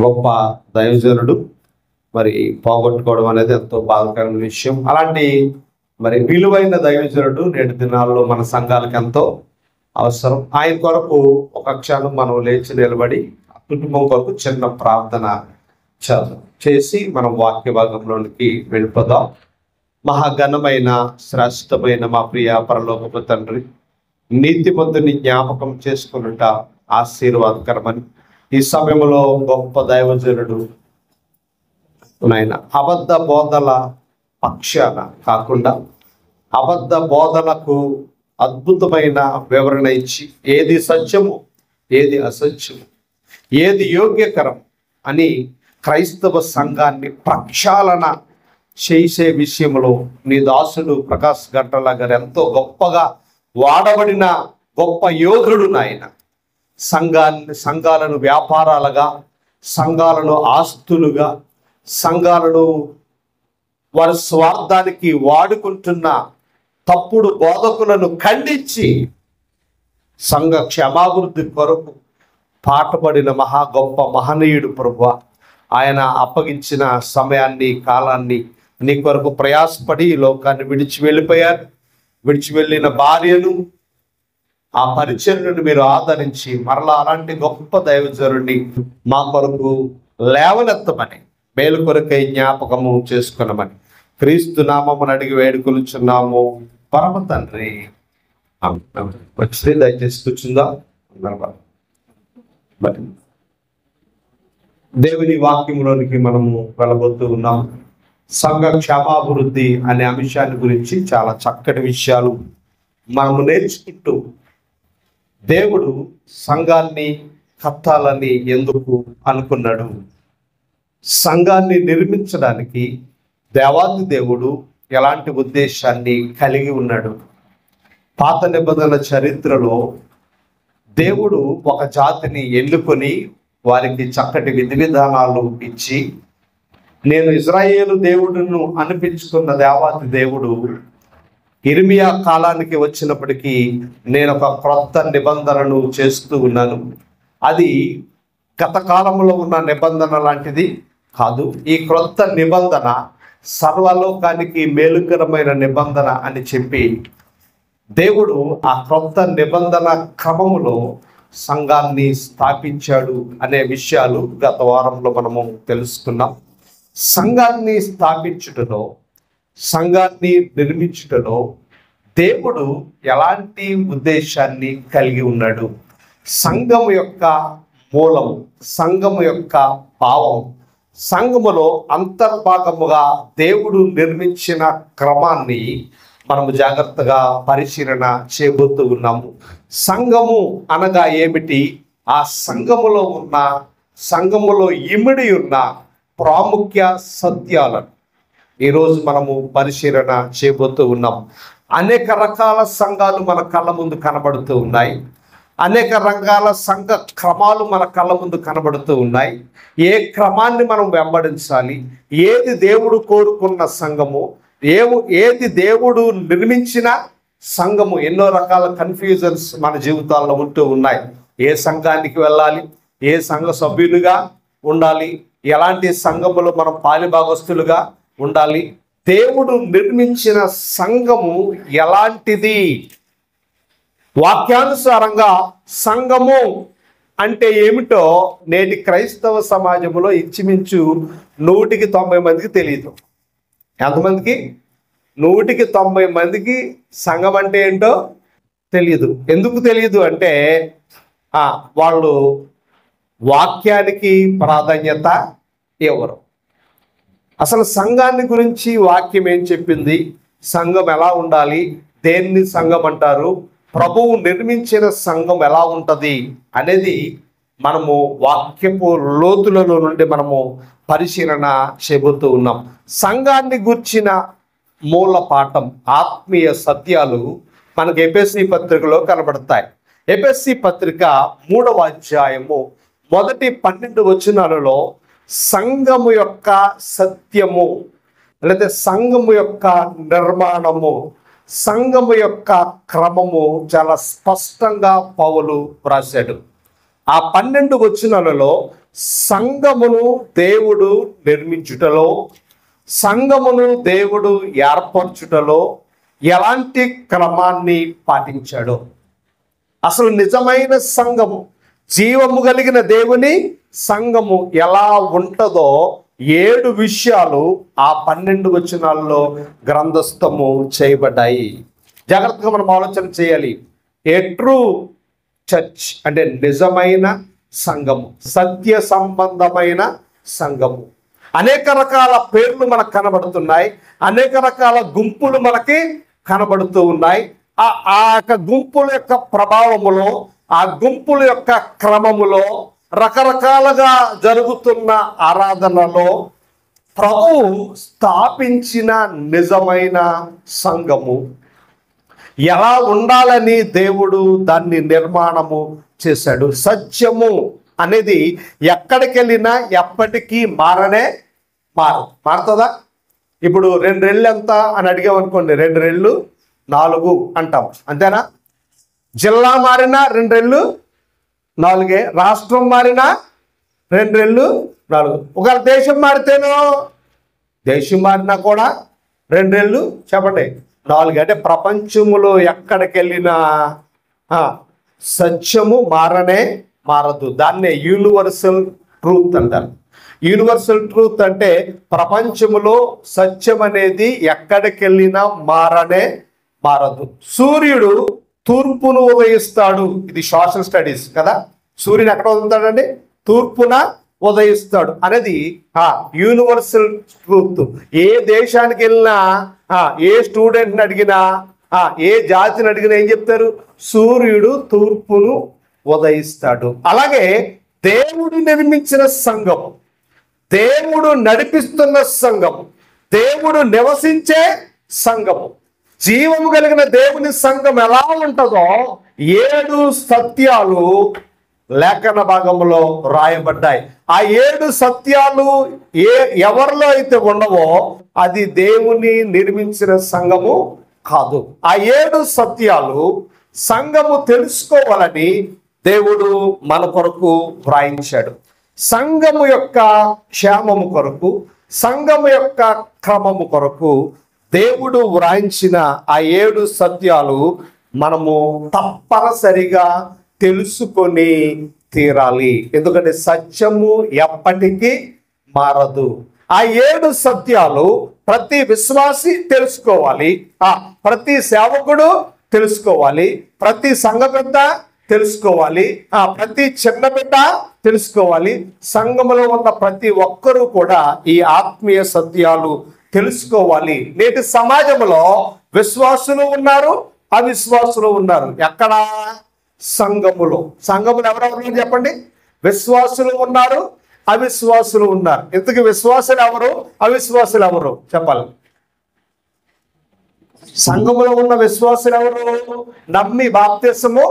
గొప్ప దైవజనుడు మరి పోగొట్టుకోవడం అనేది ఎంతో బాధాకరమైన విషయం. అలాంటి మరి విలువైన దైవజనుడు నేటి దినాల్లో మన సంఘాలకు ఎంతో అవసరం. ఆయన కొరకు ఒక క్షణం మనం లేచి నిలబడి కుటుంబం కొరకు చిన్న ప్రార్థన చేసి మనం వాక్య భాగంలోనికి వెళ్ళిపోదాం. మహాఘనమైన శ్రేష్టమైన మా ప్రియ పరలోకపు తండ్రి, నీతిమంతుని జ్ఞాపకం చేసుకున్నట ఆశీర్వాదకరమని ఈ సమయంలో గొప్ప దైవజనుడు నాయన అబద్ధ బోధల పక్షాన కాకుండా అబద్ధ బోధలకు అద్భుతమైన వివరణ ఇచ్చి ఏది సత్యము, ఏది అసత్యము, ఏది యోగ్యకరం అని క్రైస్తవ సంఘాన్ని ప్రక్షాళన చేసే విషయంలో నీ దాసుడు ప్రకాష్ గంటల గారు ఎంతో గొప్పగా వాడబడిన గొప్ప యోధుడు నాయన. సంఘాలను వ్యాపారాలుగా, సంఘాలను ఆస్తులుగా, సంఘాలను వారి స్వార్థానికి వాడుకుంటున్న తప్పుడు బోధకులను ఖండించి సంఘ క్షమాభివృద్ధి కొరకు పాటుపడిన గొప్ప మహనీయుడు ప్రభువా. ఆయన అప్పగించిన సమయాన్ని, కాలాన్ని నీ కొరకు ప్రయాసపడి ఈ లోకాన్ని విడిచి వెళ్ళిపోయారు. విడిచి వెళ్ళిన భార్యను, ఆ పరిచర్యను మీరు ఆదరించి మరలా అలాంటి గొప్ప దైవజనుడిని మా కొరకు లేవనెత్తమని, మేలు కొరకై జ్ఞాపకము చేసుకున్నామని క్రీస్తు నామమును అడిగి వేడుకొనుచున్నాము పరమ తండ్రి. వచ్చింది, దయచేసి కూర్చుందా. దేవుని వాక్యంలోనికి మనము వెళ్ళబోతూ ఉన్నాం. సంఘ క్షమాభివృద్ధి అనే అంశాన్ని గురించి చాలా చక్కటి విషయాలు మనము నేర్చుకుంటూ, దేవుడు సంఘాన్ని కట్టాలని ఎందుకు అనుకున్నాడు, సంఘాన్ని నిర్మించడానికి దేవాది దేవుడు ఎలాంటి ఉద్దేశాన్ని కలిగి ఉన్నాడు. పాత నిబంధన చరిత్రలో దేవుడు ఒక జాతిని ఎన్నుకొని వారికి చక్కటి విధి విధానాలు ఇచ్చి, నేను ఇజ్రాయేలు దేవుడును అనిపించుకున్న దేవాది దేవుడు ఇర్మియా కాలానికి వచ్చినప్పటికీ నేను ఒక క్రొత్త నిబంధనను చేస్తూ ఉన్నాను. అది గత కాలంలో ఉన్న నిబంధన లాంటిది కాదు. ఈ క్రొత్త నిబంధన సర్వలోకానికి మేలుకరమైన నిబంధన అని చెప్పి దేవుడు ఆ క్రొత్త నిబంధన క్రమములో సంఘాన్ని స్థాపించాడు అనే విషయాలు గత వారంలో మనము తెలుసుకున్నాం. సంఘాన్ని స్థాపించుటలో, సంఘాన్ని నిర్మించుటలో దేవుడు ఎలాంటి ఉద్దేశాన్ని కలిగి ఉన్నాడు, సంఘం యొక్క మూలం, సంఘం యొక్క భావం, సంఘములో అంతర్భాగముగా దేవుడు నిర్మించిన క్రమాన్ని మనము జాగ్రత్తగా పరిశీలన చేయబోతూ ఉన్నాము. సంఘము అనగా ఏమిటి, ఆ సంఘములో ఇమిడి ఉన్న ప్రాముఖ్య సత్యాలను ఈరోజు మనము పరిశీలన చేయబోతూ ఉన్నాం. అనేక రకాల సంఘాలు మన కళ్ళ ముందు కనబడుతూ ఉన్నాయి. అనేక రకాల సంఘ క్రమాలు మన కళ్ళ ముందు కనబడుతూ ఉన్నాయి. ఏ క్రమాన్ని మనం వెంబడించాలి, ఏది దేవుడు కోరుకున్న సంఘము, ఏది దేవుడు నిర్మించిన సంఘము, ఎన్నో రకాల కన్ఫ్యూజన్స్ మన జీవితాల్లో ఉంటూ ఉన్నాయి. ఏ సంఘానికి వెళ్ళాలి, ఏ సంఘ సభ్యులుగా ఉండాలి, ఎలాంటి సంఘములో మనం పాలిభాగస్తులుగా ఉండాలి, దేవుడు నిర్మించిన సంఘము ఎలాంటిది, వాక్యానుసారంగా సంఘము అంటే ఏమిటో నేటి క్రైస్తవ సమాజంలో ఇంచుమించు 190 మందికి తెలియదు. ఎంతమందికి? 190 మందికి సంఘం అంటే ఏంటో తెలియదు. ఎందుకు తెలియదు అంటే వాళ్ళు వాక్యానికి ప్రాధాన్యత ఇవ్వరు. అసలు సంఘాన్ని గురించి వాక్యం ఏం చెప్పింది, సంఘం ఎలా ఉండాలి, దేన్ని సంఘం అంటారు, ప్రభువు నిర్మించిన సంఘం ఎలా ఉంటుంది అనేది మనము వాక్యపు లోతులలో నుండి మనము పరిశీలన చేయబోతూ ఉన్నాం. సంఘాన్ని గుర్చిన మూల పాఠం, ఆత్మీయ సత్యాలు మనకు ఎఫెసీ పత్రికలో కనబడతాయి. ఎఫెసీ పత్రిక 3వ అధ్యాయము మొదటి 12 వచనాలలో సంఘము యొక్క సత్యము లేదా సంఘము యొక్క నిర్మాణము, సంఘము యొక్క క్రమము చాలా స్పష్టంగా పౌలు రాశాడు. ఆ 12 వచనాలలో సంఘమును దేవుడు నిర్మించుటలో, సంఘమును దేవుడు ఏర్పరచుటలో ఎలాంటి క్రమాన్ని పాటించాడో, అసలు నిజమైన సంఘము, జీవము కలిగిన దేవుని సంఘము ఎలా ఉంటుందో 7 విషయాలు ఆ 12 వచనాల్లో గ్రంథస్థము చేయబడ్డాయి. జాగ్రత్తగా మనం ఆలోచన చేయాలి. ఏ ట్రూ చర్చ్ అంటే నిజమైన సంఘము, సత్య సంబంధమైన సంఘము. అనేక రకాల పేర్లు మనకు కనబడుతున్నాయి, అనేక రకాల గుంపులు మనకి కనబడుతూ ఉన్నాయి. ఆ యొక్క గుంపుల యొక్క ప్రభావములో, ఆ గుంపుల యొక్క క్రమములో, రకరకాలుగా జరుగుతున్న ఆరాధనలో ప్రభువు స్థాపించిన నిజమైన సంఘము ఎలా ఉండాలని దేవుడు దాన్ని నిర్మాణము చేశాడు. సత్యము అనేది ఎక్కడికి వెళ్ళినా ఎప్పటికీ మారుతుందా? ఇప్పుడు 2 రెళ్ళు ఎంత అని అడిగామనుకోండి, 2 రెళ్ళు 4 అంటాం, అంతేనా? జిల్లా మారినా 2 రెళ్ళు 4, రాష్ట్రం మారినా 2 రెళ్ళు 4. ఒకవేళ దేశం మారితేనో, దేశం మారినా కూడా 2 రెళ్ళు చెప్పండి 4. అంటే ప్రపంచములో ఎక్కడికి వెళ్ళినా సత్యము మారదు. దాన్నే యూనివర్సల్ ట్రూత్ అంటారు. యూనివర్సల్ ట్రూత్ అంటే ప్రపంచములో సత్యం అనేది ఎక్కడికి వెళ్ళినా మారదు. సూర్యుడు తూర్పును ఉదయిస్తాడు. ఇది సోషల్ స్టడీస్ కదా. సూర్యుడు ఎక్కడ ఉదయిస్తాడండి? తూర్పున ఉదయిస్తాడు అనేది యూనివర్సల్ ట్రూత్. ఏ దేశానికి వెళ్ళినా, ఏ స్టూడెంట్ని అడిగినా, ఏ జాతిని అడిగినా ఏం చెప్తారు? సూర్యుడు తూర్పును ఉదయిస్తాడు. అలాగే దేవుడు నిర్మించిన సంఘం, దేవుడు నడిపిస్తున్న సంఘం, దేవుడు నివసించే సంఘము, జీవము కలిగిన దేవుని సంఘం ఎలా ఉంటుందో 7 సత్యాలు లేఖన భాగంలో రాయబడ్డాయి. ఆ 7 సత్యాలు ఎవరిలో అయితే ఉండవో అది దేవుని నిర్మించిన సంఘము కాదు. ఆ 7 సత్యాలు సంఘము తెలుసుకోవాలని దేవుడు మన కొరకు వ్రాయించాడు. సంఘము యొక్క క్షేమము కొరకు, సంఘము యొక్క క్రమము కొరకు దేవుడు వ్రాయించిన ఆ 7 సత్యాలు మనము తప్పనిసరిగా తెలుసుకొని తీరాలి. ఎందుకంటే సత్యము ఎప్పటికీ మారదు. ఆ 7 సత్యాలు ప్రతి విశ్వాసి తెలుసుకోవాలి, ప్రతి సేవకుడు తెలుసుకోవాలి, ప్రతి సంఘ పెద్ద తెలుసుకోవాలి, ప్రతి చిన్న బిడ్డ తెలుసుకోవాలి. సంఘములో ఉన్న ప్రతి ఒక్కరూ కూడా ఈ ఆత్మీయ సత్యాలు తెలుసుకోవాలి. నేటి సమాజంలో విశ్వాసులు ఉన్నారు, అవిశ్వాసులు ఉన్నారు. ఎక్కడ? సంఘములో. సంఘములు ఎవరెవరు చెప్పండి? విశ్వాసులు ఉన్నారు, అవిశ్వాసులు ఉన్నారు. ఇంతకీ విశ్వాసులు ఎవరు, అవిశ్వాసులు ఎవరు చెప్పాలి? సంఘములో ఉన్న విశ్వాసులు ఎవరు? నమ్మి బాప్తిస్మము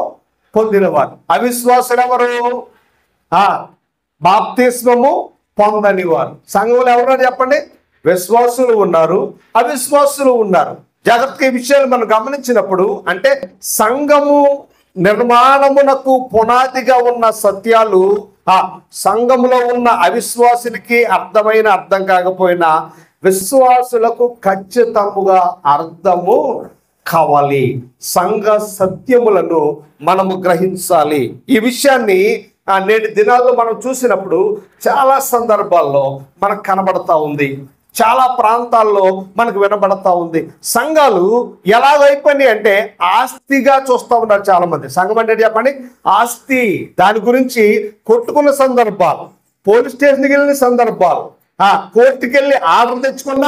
పొందినవారు. అవిశ్వాసులు ఎవరు? బాప్తిస్మము పొందని వారు. సంఘములు ఎవరో చెప్పండి? విశ్వాసులు ఉన్నారు, అవిశ్వాసులు ఉన్నారు. జాగ్రత్తగా ఈ విషయాలు మనం గమనించినప్పుడు, అంటే సంఘము నిర్మాణమునకు పునాదిగా ఉన్న సత్యాలు సంఘములో ఉన్న అవిశ్వాసులకి అర్థం కాకపోయినా విశ్వాసులకు ఖచ్చితముగా అర్థము కావాలి. సంఘ సత్యములను మనము గ్రహించాలి. ఈ విషయాన్ని నేటి దినాల్లో మనం చూసినప్పుడు చాలా సందర్భాల్లో మనకు కనబడతా ఉంది, చాలా ప్రాంతాల్లో మనకు వినబడతా ఉంది. సంఘాలు ఎలాగైపోయినాయి అంటే ఆస్తిగా చూస్తూ ఉన్నారు చాలా మంది. సంఘం అంటే చెప్పండి, ఆస్తి. దాని గురించి కొట్టుకున్న సందర్భాలు, పోలీస్ స్టేషన్కి వెళ్ళిన సందర్భాలు, కోర్టుకి వెళ్ళి ఆర్డర్ తెచ్చుకున్న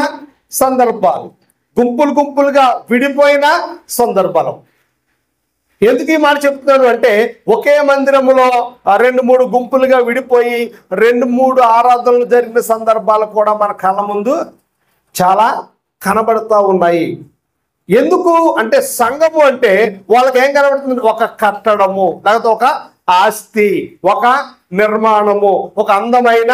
సందర్భాలు, గుంపులుగా విడిపోయిన సందర్భాలు. ఎందుకు ఈ మాట చెప్తున్నాను అంటే, ఒకే మందిరములో 2-3 గుంపులుగా విడిపోయి 2-3 ఆరాధనలు జరిగిన సందర్భాలు కూడా మన కళ్ళ ముందు చాలా కనబడుతూ ఉన్నాయి. ఎందుకు అంటే, సంఘము అంటే వాళ్ళకి ఏం కనబడుతుంది? ఒక కట్టడము, లేకపోతే ఒక ఆస్తి, ఒక నిర్మాణము, ఒక అందమైన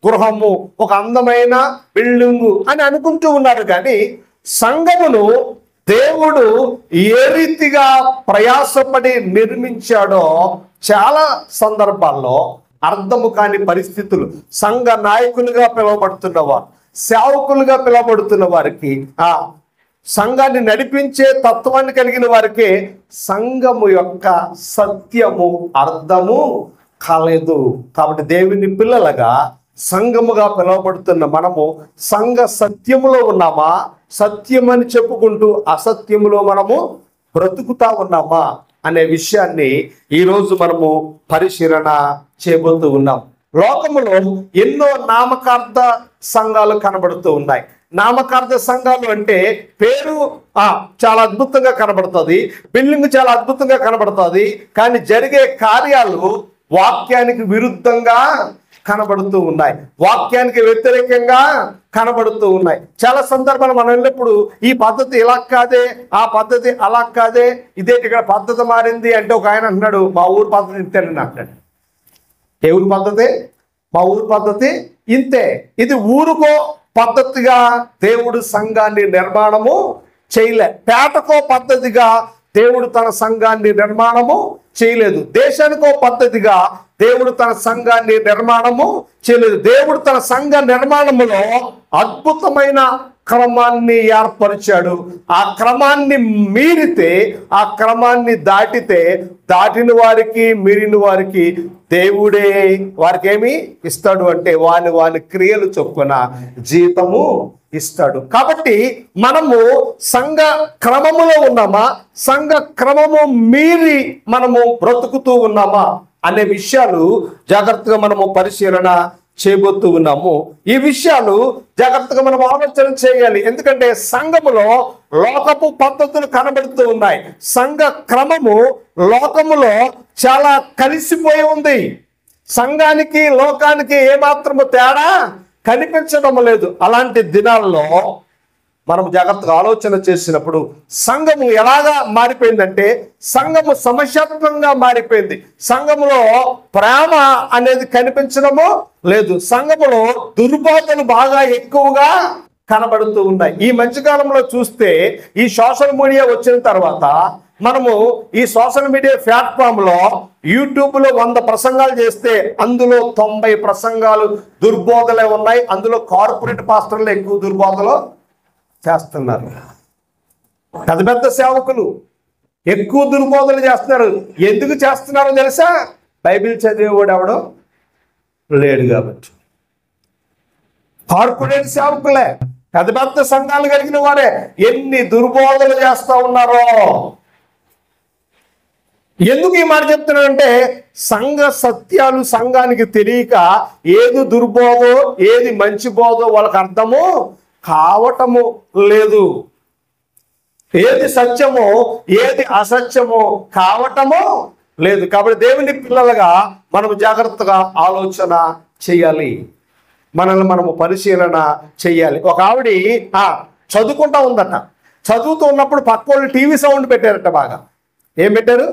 గృహము, ఒక అందమైన బిల్డింగు అని అనుకుంటూ ఉన్నారు. కానీ సంఘమును దేవుడు ఏ రీతిగా ప్రయాసపడి నిర్మించాడో చాలా సందర్భాల్లో అర్థము కాని పరిస్థితులు, సంఘ నాయకులుగా పిలువబడుతున్నవారు, సేవకులుగా పిలువబడుతున్న వారికి, సంఘాన్ని నడిపించే తత్వాన్ని కలిగిన వారికి సంఘము యొక్క సత్యము అర్థము కాలేదు. కాబట్టి దేవుని పిల్లలుగా సంఘముగా పిలువబడుతున్న మనము సంఘ సత్యములో ఉన్నామా, సత్యమని చెప్పుకుంటూ అసత్యములో మనము బ్రతుకుతా ఉన్నామా అనే విషయాన్ని ఈరోజు మనము పరిశీలన చేయబోతూ ఉన్నాం. లోకములో ఎన్నో నామకార్థ సంఘాలు కనబడుతూ ఉన్నాయి. నామకార్థ సంఘాలు అంటే పేరు చాలా అద్భుతంగా కనబడుతుంది, బిల్డింగ్ చాలా అద్భుతంగా కనబడుతుంది, కానీ జరిగే కార్యాలు వాక్యానికి విరుద్ధంగా కనబడుతూ ఉన్నాయి, వాక్యానికి వ్యతిరేకంగా కనబడుతూ ఉన్నాయి. చాలా సందర్భాలు మనం వెళ్ళినప్పుడు ఈ పద్ధతి ఇలా కాదే, ఆ పద్ధతి అలా కాదే, ఇదేంటి ఇక్కడ పద్ధతి మారింది అంటే ఒక ఆయన అంటున్నాడు, మా ఊరు పద్ధతి ఇంతేనని అంటాడు. ఏ ఊరు పద్ధతి? మా ఊరు పద్ధతి ఇంతే. ఇది ఊరుకో పద్ధతిగా దేవుడు సంఘాన్ని నిర్మాణము చేయలే. పేటకో పద్ధతిగా దేవుడు తన సంఘాన్ని నిర్మాణము చేయలేదు. దేశానికో పద్ధతిగా దేవుడు తన సంఘాన్ని నిర్మాణము చేయలేదు. దేవుడు తన సంఘ నిర్మాణములో అద్భుతమైన క్రమాన్ని ఏర్పరిచాడు. ఆ క్రమాన్ని మీరితే, ఆ క్రమాన్ని దాటితే, దాటిన వారికి మీరిన వారికి దేవుడే వారికి ఏమి ఇస్తాడు అంటే వాని క్రియలు చొప్పున జీతము ఇస్తాడు. కాబట్టి మనము సంఘ క్రమములో ఉన్నామా, సంఘ క్రమము మీరి మనము బ్రతుకుతూ ఉన్నామా అనే విషయాలు జాగ్రత్తగా మనము పరిశీలన చేయబోతూ ఉన్నాము. ఈ విషయాలు జాగ్రత్తగా మనం ఆలోచన చేయాలి. ఎందుకంటే సంఘములో లోకపు పద్ధతులు కనబడుతూ ఉన్నాయి. సంఘ క్రమము లోకములో చాలా కలిసిపోయి ఉంది. సంఘానికి లోకానికి ఏమాత్రము తేడా కనిపించడం లేదు. అలాంటి దినాల్లో మనం జాగ్రత్తగా ఆలోచన చేసినప్పుడు సంఘము ఎలాగా మారిపోయిందంటే, సంఘము సమస్యాత్మకంగా మారిపోయింది. సంఘములో ప్రేమ అనేది కనిపించడము లేదు. సంఘములో దుర్బోధలు బాగా ఎక్కువగా కనబడుతూ ఉన్నాయి. ఈ మధ్యకాలంలో చూస్తే ఈ సోషల్ మీడియా వచ్చిన తర్వాత మనము ఈ సోషల్ మీడియా ప్లాట్ఫామ్లో యూట్యూబ్లో 100 ప్రసంగాలు చేస్తే అందులో 90 ప్రసంగాలు దుర్బోధలే ఉన్నాయి. అందులో కార్పొరేట్ పాస్టర్లు ఎక్కువ దుర్బోధలు చేస్తున్నారు. పెద్ద పెద్ద సేవకులు ఎక్కువ దుర్బోధలు చేస్తున్నారు. ఎందుకు చేస్తున్నారో తెలుసా? బైబిల్ చదివేవాడు ఎవడో లేడు కాబట్టి. కార్పొరేట్ సేవకులే, పెద్ద పెద్ద సంఘాలు కలిగిన వారే ఎన్ని దుర్బోధలు చేస్తూ ఉన్నారో. ఎందుకు ఈ మాట చెప్తున్నానంటే, సంఘ సత్యాలు సంఘానికి తెలియక ఏది దుర్బోధో ఏది మంచి బోధో వాళ్ళకి అర్థము కావటము లేదు. ఏది సత్యమో ఏది అసత్యమో కావటము లేదు. కాబట్టి దేవుని పిల్లలుగా మనము జాగ్రత్తగా ఆలోచన చేయాలి, మనల్ని మనము పరిశీలన చేయాలి. ఒక ఆవిడ చదువుకుంటా ఉందట. చదువుతూ ఉన్నప్పుడు పక్క వాళ్ళు టీవీ సౌండ్ పెట్టారట. బాగా ఏం పెట్టారు?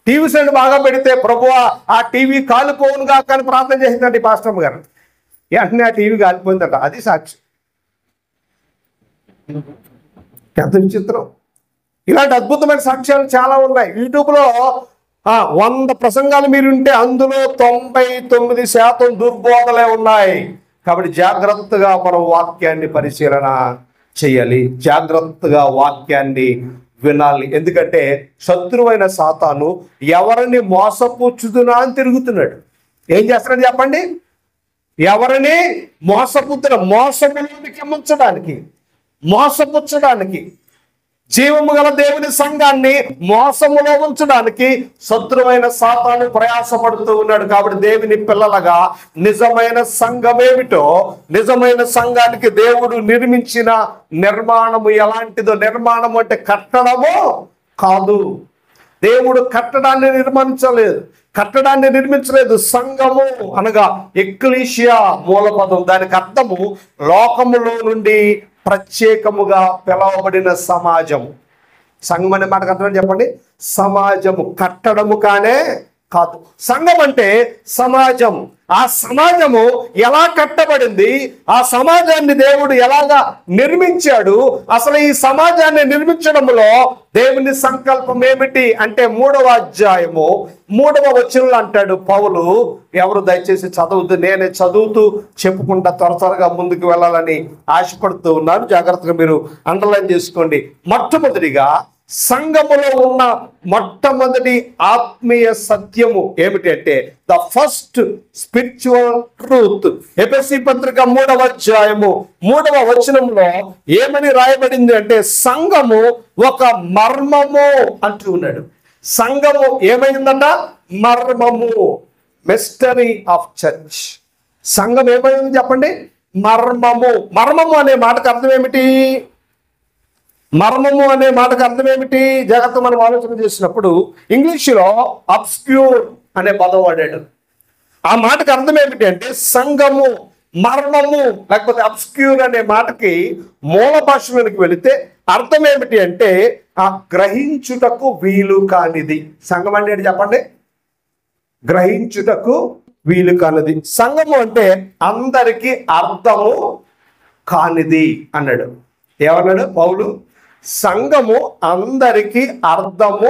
టీవీ సౌండ్ బాగా పెడితే, ప్రభువా ఆ టీవీ కాలిపోవునుగా కానీ ప్రార్థన చేసిందండి పాస్టర్ గారు. వెంటనే ఆ టీవీ కాలిపోయిందట. అది సాక్షి. ఎంత విచిత్రం! ఇలాంటి అద్భుతమైన సాక్ష్యాలు చాలా ఉన్నాయి. యూట్యూబ్లో 100 ప్రసంగాలు మీరు ఉంటే అందులో 99% దుర్బోధలే ఉన్నాయి. కాబట్టి జాగ్రత్తగా మనం వాక్యాన్ని పరిశీలన చేయాలి, జాగ్రత్తగా వాక్యాన్ని వినాలి. ఎందుకంటే శత్రువైన సాతాను ఎవరిని మోసపుచ్చుదునా అని తిరుగుతున్నాడు. ఏం చేస్తున్నాడు చెప్పండి? ఎవరిని మోసములోనికి ముంచడానికి, మోసపుచ్చడానికి, జీవము గల దేవుని సంఘాన్ని మోసములో ఉంచడానికి శత్రువైన సాతాను ప్రయాసపడుతూ ఉన్నాడు. కాబట్టి దేవుని పిల్లలుగా నిజమైన సంఘం ఏమిటో, నిజమైన సంఘానికి దేవుడు నిర్మించిన నిర్మాణము ఎలాంటిదో, నిర్మాణము అంటే కట్టడము కాదు. దేవుడు కట్టడాన్ని నిర్మించలేదు. సంఘము అనగా ఎక్లీషియా మూలపదం, దానికి అర్థము లోకములో నుండి ప్రత్యేకముగా పిలవబడిన సమాజము. సంఘం అనే మాటకు అర్థం చెప్పండి. సమాజము కట్టడము కానే కాదు. సంఘం అంటే సమాజం. ఆ సమాజము ఎలా కట్టబడింది, ఆ సమాజాన్ని దేవుడు ఎలాగా నిర్మించాడు, అసలు ఈ సమాజాన్ని నిర్మించడంలో దేవుని సంకల్పం ఏమిటి అంటే 3వ అధ్యాయము 3వ వచనంలో అంటాడు పౌలు. ఎవరు దయచేసి చదువుతూ, నేనే చదువుతూ చెప్పుకుంటా త్వరగా ముందుకు వెళ్ళాలని ఆశపడుతూ ఉన్నాను. జాగ్రత్తగా మీరు అండర్లైన్ చేసుకోండి. మొట్టమొదటిగా సంఘములో ఉన్న మొట్టమొదటి ఆత్మీయ సత్యము ఏమిటి అంటే ద ఫస్ట్ స్పిరిచువల్ ట్రూత్. ఎఫెసీ పత్రిక 3వ అధ్యాయము 3వ వచనంలో ఏమని రాయబడింది అంటే సంఘము ఒక మర్మము అంటూ ఉన్నాడు. సంఘము ఏమైందట? మర్మము, మిస్టరీ ఆఫ్ చర్చ్. సంఘం ఏమైంది చెప్పండి? మర్మము. మర్మము అనే మాటకు అర్థం ఏమిటి? మర్మము అనే మాటకు అర్థం ఏమిటి? జాగ్రత్త మనం ఆలోచన చేసినప్పుడు ఇంగ్లీషులో అబ్స్క్యూర్ అనే పదం వాడాడు. ఆ మాటకు అర్థం ఏమిటి అంటే సంఘము, మర్మము లేకపోతే అబ్స్క్యూర్ అనే మాటకి మూల భాషలోకి వెళితే అర్థం ఏమిటి అంటే ఆ గ్రహించుటకు వీలు కానిది. సంఘం అంటే చెప్పండి, గ్రహించుటకు వీలు కానిది. సంఘము అంటే అందరికీ అర్థము కానిది అన్నాడు. ఏమన్నాడు పౌలు? సంఘము అందరికీ అర్థము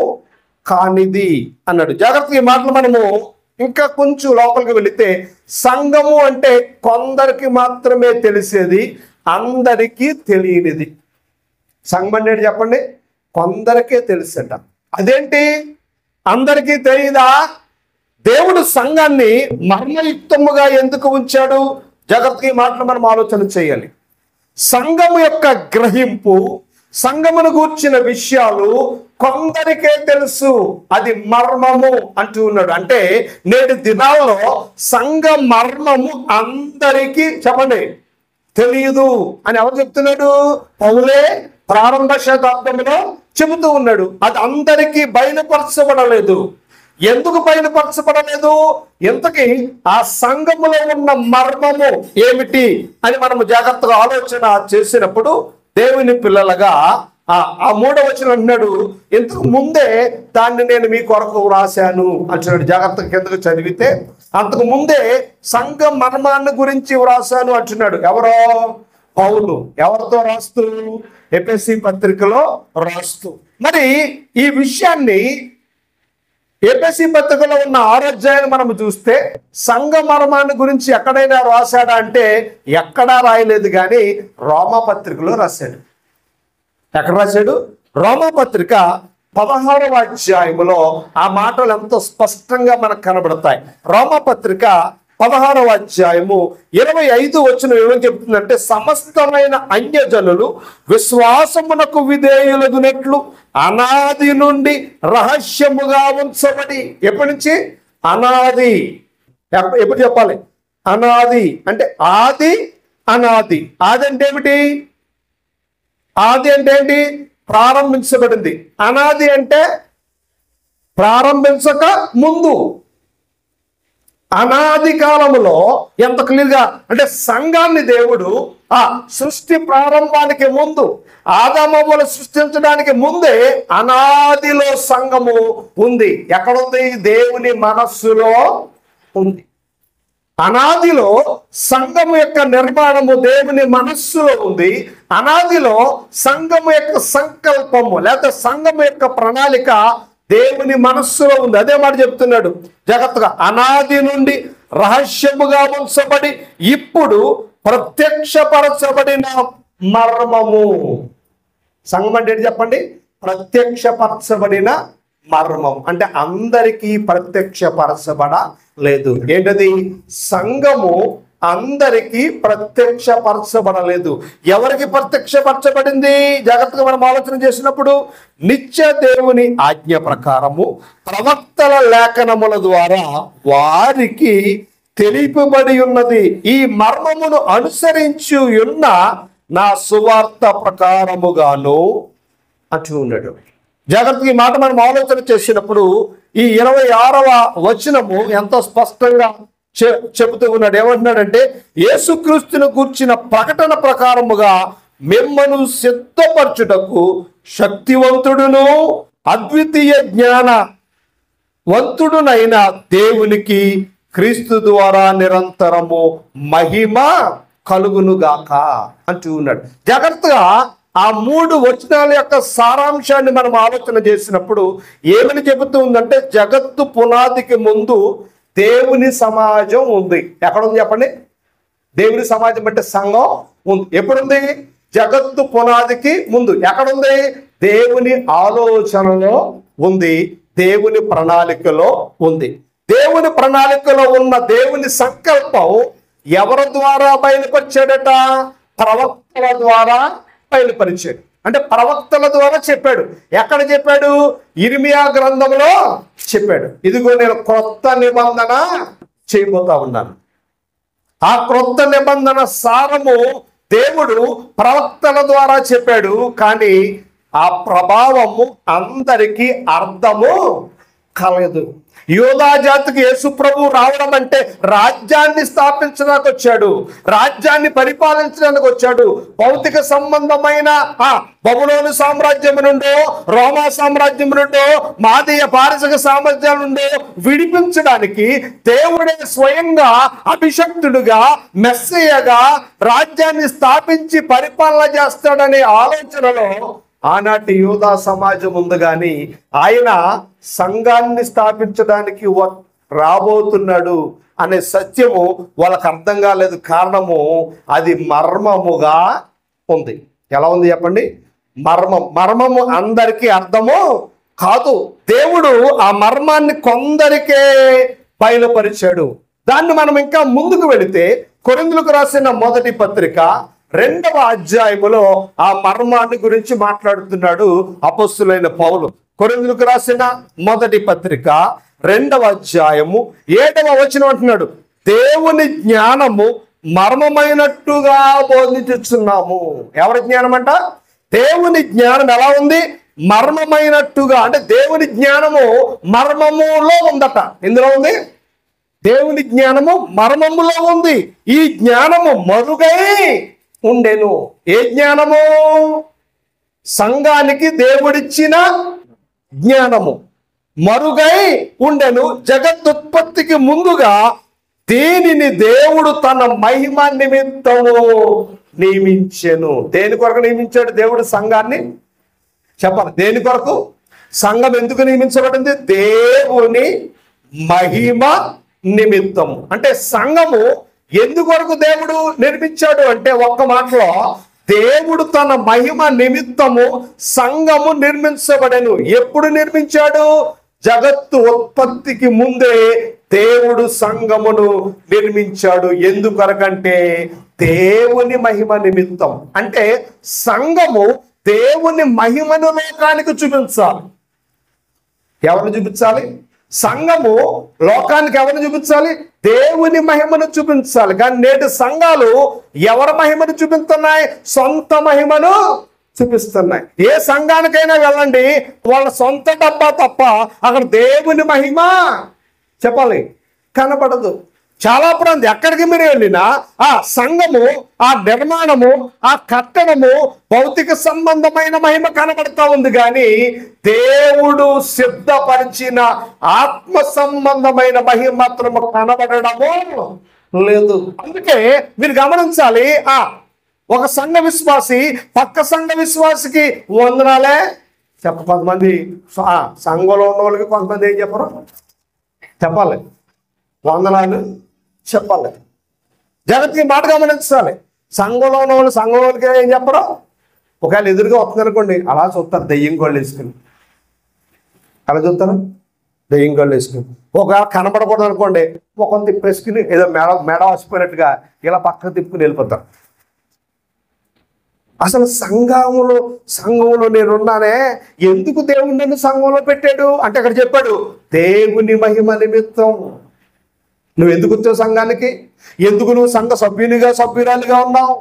కానిది అన్నాడు. జాగ్రత్తగా ఈ మాటలు మనము ఇంకా కొంచెం లోపలికి వెళితే సంఘము అంటే కొందరికి మాత్రమే తెలిసేది, అందరికీ తెలియనిది. సంఘం అంటే చెప్పండి, కొందరికే తెలుసట. అదేంటి అందరికీ తెలియదా? దేవుడు సంఘాన్ని మర్మయుక్తముగా ఎందుకు ఉంచాడు? జాగ్రత్తగా ఈ మాటలు మనం ఆలోచన చేయాలి. సంఘము యొక్క గ్రహింపు, సంఘమును గూర్చిన విషయాలు కొందరికే తెలుసు, అది మర్మము అంటూ ఉన్నాడు. అంటే నేటి దినాల్లో సంఘ మర్మము అందరికీ చెప్పండి తెలియదు అని ఎవరు చెప్తున్నాడు? పౌలే ప్రారంభ శతాబ్దంలో చెబుతూ ఉన్నాడు. అది అందరికీ బయలుపరచబడలేదు. ఎందుకు బయలుపరచబడలేదు? ఇంతకీ ఆ సంఘములో ఉన్న మర్మము ఏమిటి అని మనము జాగ్రత్తగా ఆలోచన చేసినప్పుడు దేవుని పిల్లలుగా ఆ 3వ వచనం అంటున్నాడు, ఇంతకు ముందే దాన్ని నేను మీ కొరకు వ్రాశాను అంటున్నాడు. జాగ్రత్తగా కిందకు చదివితే అంతకు ముందే సంఘ మర్మాన్ని గురించి వ్రాశాను అంటున్నాడు. ఎవరో? పౌలు. ఎవరితో రాస్తూ? ఎఫెసీ పత్రికలో రాస్తూ. మరి ఈ విషయాన్ని ఎఫెసీ పత్రికలో ఉన్న 6వ అధ్యాయాన్ని మనం చూస్తే సంఘ మర్మాన్ని గురించి ఎక్కడైనా రాశాడా అంటే ఎక్కడా రాయలేదు, కానీ రోమా పత్రికలో రాశాడు. ఎక్కడ రాశాడు? రోమా పత్రిక 16వ అధ్యాయములో ఆ మాటలు ఎంతో స్పష్టంగా మనకు కనబడతాయి. రోమా పత్రిక 16వ అధ్యాయము 25 వచనం ఏమని చెప్తుందంటే సమస్తమైన అన్యజనులు విశ్వాసమునకు విధేయులగునట్లు అనాది నుండి రహస్యముగా ఉంచబడి. ఎప్పటి నుంచి? అనాది. ఎప్పుడు చెప్పాలి? అనాది అంటే ఆది, అనాది. ఆది అంటే ఏమిటి? ఆది అంటే ఏంటి? ప్రారంభించబడింది. అనాది అంటే ప్రారంభించక ముందు. అనాది కాలములో ఎంత క్లియర్గా అంటే సంఘాన్ని దేవుడు ఆ సృష్టి ప్రారంభానికి ముందు, ఆదామవ్వలు సృష్టించడానికి ముందే అనాదిలో సంఘము ఉంది. ఎక్కడుంది? దేవుని మనస్సులో ఉంది. అనాదిలో సంఘము యొక్క నిర్మాణము దేవుని మనస్సులో ఉంది. అనాదిలో సంఘము యొక్క సంకల్పము లేకపోతే సంఘము యొక్క ప్రణాళిక దేవుని మనస్సులో ఉంది. అదే మాట చెప్తున్నాడు జాగ్రత్తగా. అనాది నుండి రహస్యముగా ఉంచబడి ఇప్పుడు ప్రత్యక్షపరచబడిన మర్మము. సంఘం అంటే ఏంటి చెప్పండి? ప్రత్యక్షపరచబడిన మర్మం. అంటే అందరికీ ప్రత్యక్షపరచబడలేదు. ఏంటది? సంఘము అందరికీ ప్రత్యక్షపరచబడలేదు. ఎవరికి ప్రత్యక్షపరచబడింది? జాగ్రత్తగా మనం ఆలోచన చేసినప్పుడు నిత్య దేవుని ఆజ్ఞ ప్రకారము ప్రవక్తల లేఖనముల ద్వారా వారికి తెలిపబడి ఉన్నది. ఈ మర్మమును అనుసరించి ఉన్న నా సువార్త ప్రకారముగాను అంటూ ఉన్నాడు. జాగ్రత్తగా ఈ మాట మనం ఆలోచన చేసినప్పుడు ఈ 26వ వచనము ఎంతో స్పష్టంగా చెబుతూ ఉన్నాడు. ఏమంటున్నాడంటే యేసుక్రీస్తును గూర్చిన ప్రకటన ప్రకారముగా మిమ్మను సిద్ధపరచుటకు శక్తివంతుడును అద్వితీయ జ్ఞాన వంతుడునైన దేవునికి క్రీస్తు ద్వారా నిరంతరము మహిమ కలుగునుగాక అంటూ ఉన్నాడు. జాగ్రత్తగా ఆ 3 వచనాల యొక్క సారాంశాన్ని మనం ఆలోచన చేసినప్పుడు ఏమని చెబుతూ ఉందంటే, జగత్తు పునాదికి ముందు దేవుని సమాజం ఉంది. ఎక్కడుంది చెప్పండి? దేవుని సమాజం అంటే సంఘం ఉంది. ఎప్పుడుంది? జగత్తు పునాదికి ముందు. ఎక్కడుంది? దేవుని ఆలోచనలో ఉంది, దేవుని ప్రణాళికలో ఉంది. దేవుని ప్రణాళికలో ఉన్న దేవుని సంకల్పం ఎవరి ద్వారా బయలుపరిచాడట? ప్రవక్తల ద్వారా బయలుపరిచాడు. అంటే ప్రవక్తల ద్వారా చెప్పాడు. ఎక్కడ చెప్పాడు? ఇర్మియా గ్రంథంలో చెప్పాడు. ఇదిగో నేను క్రొత్త నిబంధన చేయబోతా ఉన్నాను. ఆ క్రొత్త నిబంధన సారము దేవుడు ప్రవక్తల ద్వారా చెప్పాడు. కానీ ఆ ప్రభావము అందరికీ అర్థము కలదు. యోధా జాతికి యేసు ప్రభు రావడం అంటే రాజ్యాన్ని స్థాపించడానికి వచ్చాడు, రాజ్యాన్ని పరిపాలించడానికి వచ్చాడు. భౌతిక సంబంధమైన బబులోను సామ్రాజ్యం నుండో, రోమా సామ్రాజ్యం నుండో, మాదీయ పారసిక సామ్రాజ్యాల నుండో విడిపించడానికి దేవుడే స్వయంగా అభిషక్తుడుగా, మెస్సయ్యగా రాజ్యాన్ని స్థాపించి పరిపాలన చేస్తాడనే ఆలోచనలో ఆనాటి యూదా సమాజం ఉంది. కానీ ఆయన సంఘాన్ని స్థాపించడానికి రాబోతున్నాడు అనే సత్యము వాళ్ళకు అర్థం కాలేదు. కారణము అది మర్మముగా ఉంది. ఎలా ఉంది చెప్పండి? మర్మము అందరికీ అర్థము కాదు. దేవుడు ఆ మర్మాన్ని కొందరికే బయలుపరిచాడు. దాన్ని మనం ఇంకా ముందుకు వెళితే కొరింథీయులకు రాసిన మొదటి పత్రిక 2వ అధ్యాయములో ఆ మర్మాన్ని గురించి మాట్లాడుతున్నాడు అపొస్తలుడైన పౌలు. కొరింథీయులకు రాసిన మొదటి పత్రిక 2వ అధ్యాయము 7వ వచనం అంటున్నాడు, దేవుని జ్ఞానము మర్మమైనట్టుగా బోధించుచున్నాము. ఎవరి జ్ఞానం అంట? దేవుని జ్ఞానం ఎలా ఉంది? మర్మమైనట్టుగా. అంటే దేవుని జ్ఞానము మర్మములో ఉందట. ఎందులో ఉంది? దేవుని జ్ఞానము మర్మములో ఉంది. ఈ జ్ఞానము మరుగై ఉండెను. ఏ జ్ఞానము? సంఘానికి దేవుడిచ్చిన జ్ఞానము మరుగై ఉండెను. జగత్తుత్పత్తికి ముందుగా దీనిని దేవుడు తన మహిమ నిమిత్తము నియమించెను. దేని కొరకు నియమించాడు దేవుడు సంఘాన్ని? చెప్పాలి. దేని కొరకు సంఘం ఎందుకు నియమించబడింది? దేవుని మహిమ నిమిత్తము. అంటే సంఘము ఎందుకొరకు దేవుడు నిర్మించాడు అంటే, ఒక్క మాటలో దేవుడు తన మహిమ నిమిత్తము సంఘము నిర్మించబడెను. ఎప్పుడు నిర్మించాడు? జగత్తు ఉత్పత్తికి ముందే దేవుడు సంఘమును నిర్మించాడు. ఎందుకొరకంటే దేవుని మహిమ నిమిత్తం. అంటే సంఘము దేవుని మహిమను లోకానికి చూపించాలి. ఎవరిని చూపించాలి? సంఘము లోకానికి ఎవరిని చూపించాలి? దేవుని మహిమను చూపించాలి. కానీ నేటి సంఘాలు ఎవరి మహిమను చూపిస్తున్నాయి? సొంత మహిమను చూపిస్తున్నాయి. ఏ సంఘానికైనా వెళ్ళండి, వాళ్ళ సొంత డబ్బా తప్ప అక్కడ దేవుని మహిమ చెప్పాలి కనపడదు. చాలా ప్రాంతం ఎక్కడికి మీరు వెళ్ళినా ఆ సంఘము, ఆ నిర్మాణము, ఆ కట్టడము భౌతిక సంబంధమైన మహిమ కనబడతా ఉంది. కానీ దేవుడు సిద్ధపరిచిన ఆత్మ సంబంధమైన మహిమ మాత్రము కనబడడము లేదు. అందుకే మీరు గమనించాలి, ఒక సంఘ విశ్వాసి పక్క సంఘ విశ్వాసికి వందనాలే కొంతమంది సంఘంలో ఉన్న వాళ్ళకి కొంతమంది ఏం చెప్పరు? చెప్పాలి వందనాలు చెప్పాలి. జగత్కి మాట గమనించాలి. సంఘంలో ఉన్న వాళ్ళు సంఘంలోకి ఏం చెప్పరు? ఒకవేళ ఎదురుగా వస్తుంది అనుకోండి, అలా చూస్తారు దెయ్యం గోళ్ళు వేసుకుని. అలా చూస్తారా? దెయ్యం గోళ్ళు వేసుకుని. ఒకవేళ కనపడకూడదు అనుకోండి, ముఖం తిప్పేసుకుని ఏదో మెడ వసిపోయినట్టుగా ఇలా పక్కకు తిప్పుకుని వెళ్ళిపోతారు. అసలు సంఘంలో నేనున్నానే, ఎందుకు దేవుడు నన్ను సంఘంలో పెట్టాడు అంటే అక్కడ చెప్పాడు దేవుని మహిమ నిమిత్తం. నువ్వు ఎందుకు వచ్చావు సంఘానికి? ఎందుకు నువ్వు సంఘ సభ్యురాలిగా ఉన్నావు?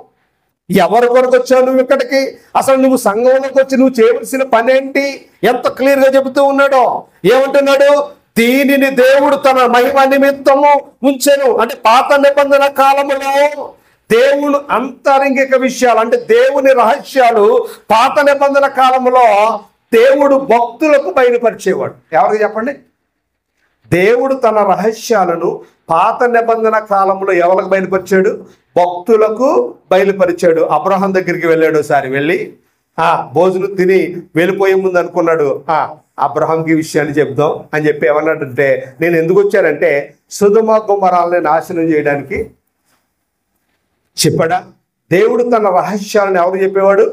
ఎవరి కొరకు వచ్చావు నువ్వు ఇక్కడికి? అసలు నువ్వు సంఘంలోకి వచ్చి నువ్వు చేయవలసిన పని ఏంటి? ఎంత క్లియర్గా చెబుతూ ఉన్నాడో. ఏమంటున్నాడు? దీనిని దేవుడు తన మహిమ నిమిత్తము ఉంచెను. అంటే పాత నిబంధన కాలములో దేవుడు అంతరంగిక విషయాలు, అంటే దేవుని రహస్యాలు పాత నిబంధన కాలంలో దేవుడు భక్తులకు బయలుపరిచేవాడు. ఎవరికి చెప్పండి? దేవుడు తన రహస్యాలను పాత నిబంధన కాలంలో ఎవరికి బయలుపరిచాడు? భక్తులకు బయలుపరిచాడు. అబ్రహాం దగ్గరికి వెళ్ళాడు. ఒకసారి వెళ్ళి భోజనం తిని వెళ్ళిపోయే ముందు అనుకున్నాడు, అబ్రహాంకి ఈ విషయాన్ని చెప్దాం అని చెప్పి ఏమన్నాడంటే, నేను ఎందుకు వచ్చానంటే సొదొమ గొమొర్రాలని నాశనం చేయడానికి చెప్పాడా? దేవుడు తన రహస్యాలను ఎవరు చెప్పేవాడు?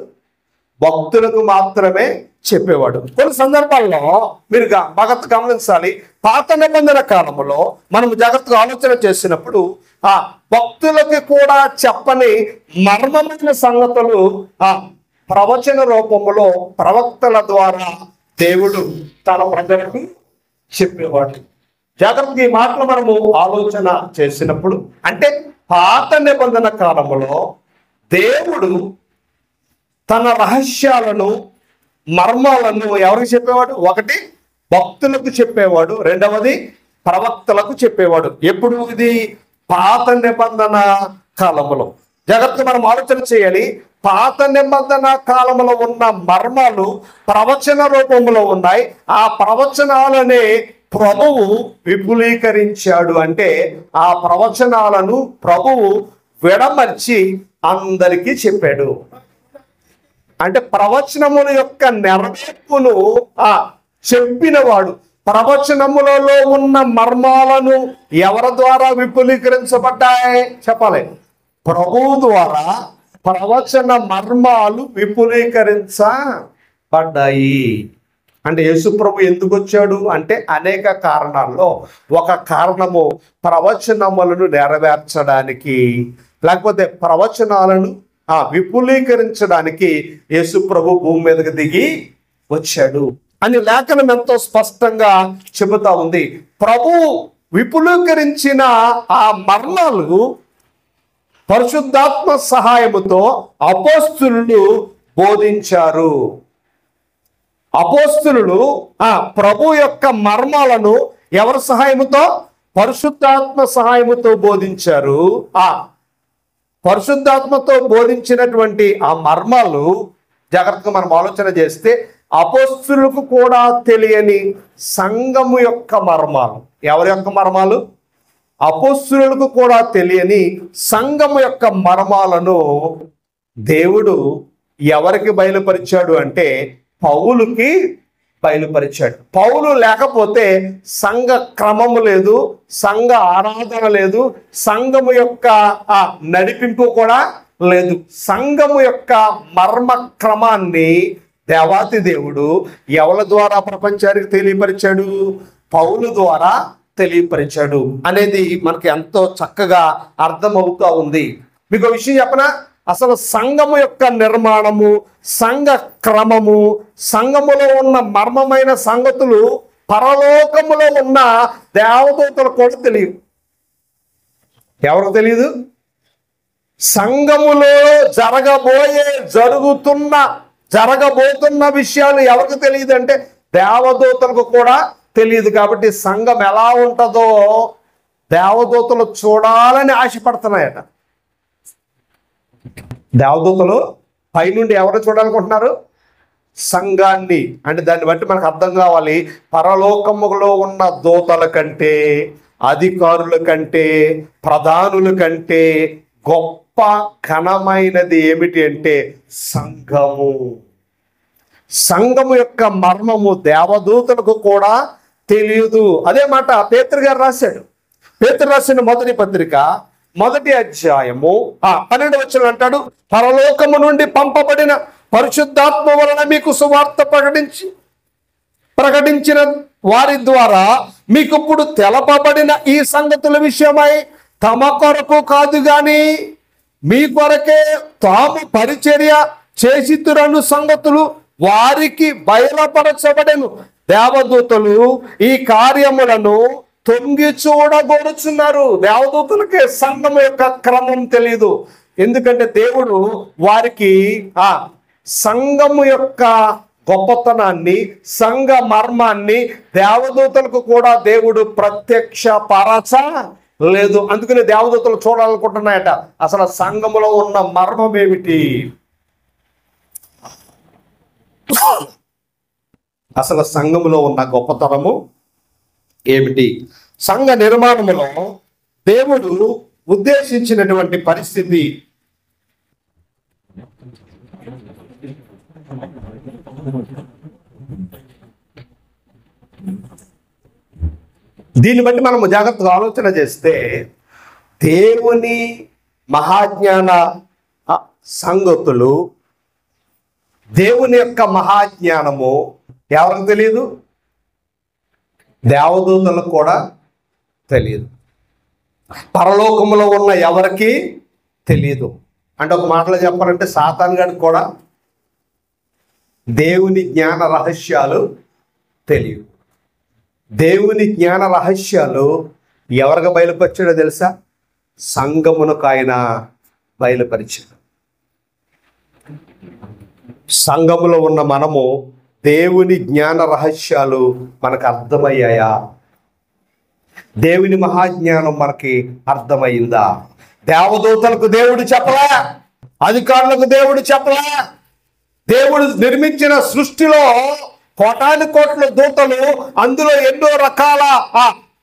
భక్తులకు మాత్రమే చెప్పేవాడు. కొన్ని సందర్భాల్లో మీరు బాగా గమనించాలి. పాత నిబంధన కాలంలో మనం జాగ్రత్తగా ఆలోచన చేసినప్పుడు భక్తులకి కూడా చెప్పని మర్మమైన సంగతులు ప్రవచన రూపంలో ప్రవక్తల ద్వారా దేవుడు తన ప్రజలకు చెప్పేవాడు. జాగ్రత్తగా ఈ మాటలు మనము ఆలోచన చేసినప్పుడు, అంటే పాత నిబంధన కాలంలో దేవుడు తన రహస్యాలను మర్మాలను ఎవరికి చెప్పేవాడు? ఒకటి భక్తులకు చెప్పేవాడు, రెండవది ప్రవక్తలకు చెప్పేవాడు. ఎప్పుడు? ఇది పాత నిబంధన కాలంలో. జాగ్రత్తగా మనం ఆలోచన చేయాలి. పాత నిబంధన కాలంలో ఉన్న మర్మాలు ప్రవచన రూపంలో ఉన్నాయి. ఆ ప్రవచనాలనే ప్రభువు విపులీకరించాడు. అంటే ఆ ప్రవచనాలను ప్రభువు విడమర్చి అందరికీ చెప్పాడు. అంటే ప్రవచనముల యొక్క నెరవేర్పును చెప్పినవాడు. ప్రవచనములలో ఉన్న మర్మాలను ఎవరి ద్వారా విపులీకరించబడ్డాయి చెప్పాలి? ప్రభువు ద్వారా ప్రవచన మర్మాలు విపులీకరించబడ్డాయి. అంటే యేసు ప్రభు ఎందుకు వచ్చాడు అంటే అనేక కారణాల్లో ఒక కారణము ప్రవచనములను నెరవేర్చడానికి, లేకపోతే ప్రవచనాలను విపులీకరించడానికి యేసు ప్రభు భూమి మీదకి దిగి వచ్చాడు అని లేఖనం ఎంతో స్పష్టంగా చెబుతా ఉంది. ప్రభు విపులీకరించిన ఆ మర్మాలు పరిశుద్ధాత్మ సహాయముతో అపోస్తలులు బోధించారు. అపోస్తలులు ప్రభు యొక్క మర్మాలను ఎవరి సహాయముతో? పరిశుద్ధాత్మ సహాయముతో బోధించారు. పరిశుద్ధాత్మతో బోధించినటువంటి ఆ మర్మాలు జాగ్రత్తగా మనం ఆలోచన చేస్తే అపోస్తలులకు కూడా తెలియని సంఘము యొక్క మర్మాలు. ఎవరి యొక్క మర్మాలు? అపోస్తలులకు కూడా తెలియని సంఘము యొక్క మర్మాలను దేవుడు ఎవరికి బయలుపరిచాడు అంటే పౌలుకి బయలుపరిచాడు. పౌలు లేకపోతే సంఘ క్రమము లేదు, సంఘ ఆరాధన లేదు, సంఘము యొక్క నడిపింపు కూడా లేదు. సంఘము యొక్క మర్మ క్రమాన్ని దేవాతి దేవుడు ఎవరి ద్వారా ప్రపంచానికి తెలియపరిచాడు? పౌలు ద్వారా తెలియపరిచాడు అనేది మనకి ఎంతో చక్కగా అర్థమవుతా ఉంది. మీకు విషయం చెప్పనా? అసలు సంఘము యొక్క నిర్మాణము, సంఘ క్రమము, సంఘములో ఉన్న మర్మమైన సంగతులు పరలోకములో ఉన్న దేవదూతలకు కూడా తెలియదు. ఎవరికి తెలియదు? సంఘములో జరగబోతున్న విషయాలు ఎవరికి తెలియదు అంటే దేవదూతలకు కూడా తెలియదు. కాబట్టి సంఘం ఎలా ఉంటుందో దేవదూతలు చూడాలని ఆశపడుతున్నాయట. దేవదూతలు పైనుండి ఎవరు చూడాలనుకుంటున్నారు? సంఘాన్ని. అంటే దాన్ని బట్టి మనకు అర్థం కావాలి, పరలోకములో ఉన్న దూతల కంటే, అధికారుల కంటే, ప్రధానుల కంటే గొప్ప ఘనమైనది ఏమిటి అంటే సంఘము. సంఘము యొక్క మర్మము దేవదూతలకు కూడా తెలియదు. అదే మాట పేతురు గారు రాశాడు. పేతురు రాసిన మొదటి పత్రిక 1వ అధ్యాయము 12వ వచనం అంటాడు, పరలోకము నుండి పంపబడిన పరిశుద్ధాత్మ వలన మీకు సువార్త ప్రకటించిన వారి ద్వారా మీకు ఇప్పుడు తెలపబడిన ఈ సంగతుల విషయమై తమ కొరకు కాదు గాని మీ కొరకే తాము పరిచర్య చేసితురను సంగతులు వారికి బయలుపరచబడెను. దేవదూతలు ఈ కార్యములను తొంగి చూడగొడుచున్నారు. దేవదూతలకే సంఘం యొక్క క్రమం తెలియదు. ఎందుకంటే దేవుడు వారికి సంఘము యొక్క గొప్పతనాన్ని, సంఘ మర్మాన్ని దేవదూతలకు కూడా దేవుడు ప్రత్యక్షపరచలేదు. అందుకని దేవదూతలు చూడాలనుకుంటున్నాయట అసలు సంఘములో ఉన్న మర్మం ఏమిటి, అసలు సంఘములో ఉన్న గొప్పతనము ఏమిటి? సంఘ నిర్మాణములో దేవుడు ఉద్దేశించినటువంటి పరిస్థితి దీన్ని బట్టి మనము జాగ్రత్తగా ఆలోచన చేస్తే దేవుని మహాజ్ఞాన సంగతులు, దేవుని యొక్క మహాజ్ఞానము ఎవరికి తెలియదు? దేవదూతలకు కూడా తెలియదు, పరలోకములో ఉన్న ఎవరికి తెలియదు. అంటే ఒక మాటలో చెప్పాలంటే సాతాను గారికి కూడా దేవుని జ్ఞాన రహస్యాలు తెలియదు. దేవుని జ్ఞాన రహస్యాలు ఎవరికి బయలుపరిచాడో తెలుసా? సంఘమునకు ఆయన బయలుపరిచాడు. సంఘములో ఉన్న మనము దేవుని జ్ఞాన రహస్యాలు మనకు అర్థమయ్యాయా? దేవుని మహాజ్ఞానం మనకి అర్థమైందా? దేవదూతలకు దేవుడు చెప్పలా, అధికారులకు దేవుడు చెప్పలా. దేవుడు నిర్మించిన సృష్టిలో కోటాను కోట్ల దూతలు, అందులో ఎన్నో రకాల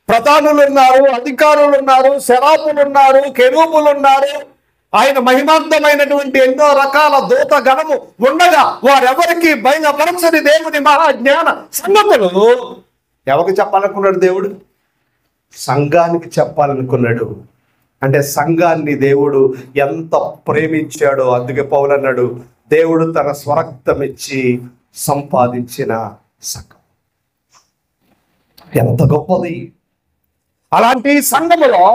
ప్రధానులు ఉన్నారు, అధికారులు ఉన్నారు, శరాపులు ఉన్నారు, కెరూబులు ఉన్నారు. ఆయన మహిమాంతమైనటువంటి ఎన్నో రకాల దూత గణము ఉండగా వారెవరికి బయలుపరచని దేవుని మహాజ్ఞాన సంగతులు ఎవరికి చెప్పాలనుకున్నాడు? దేవుడు సంఘానికి చెప్పాలనుకున్నాడు. అంటే సంఘాన్ని దేవుడు ఎంత ప్రేమించాడో అందుకే పౌలు అన్నాడు, దేవుడు తన స్వరక్తం ఇచ్చి సంపాదించిన సంఘం. ఎంత గొప్పది! అలాంటి సంఘములో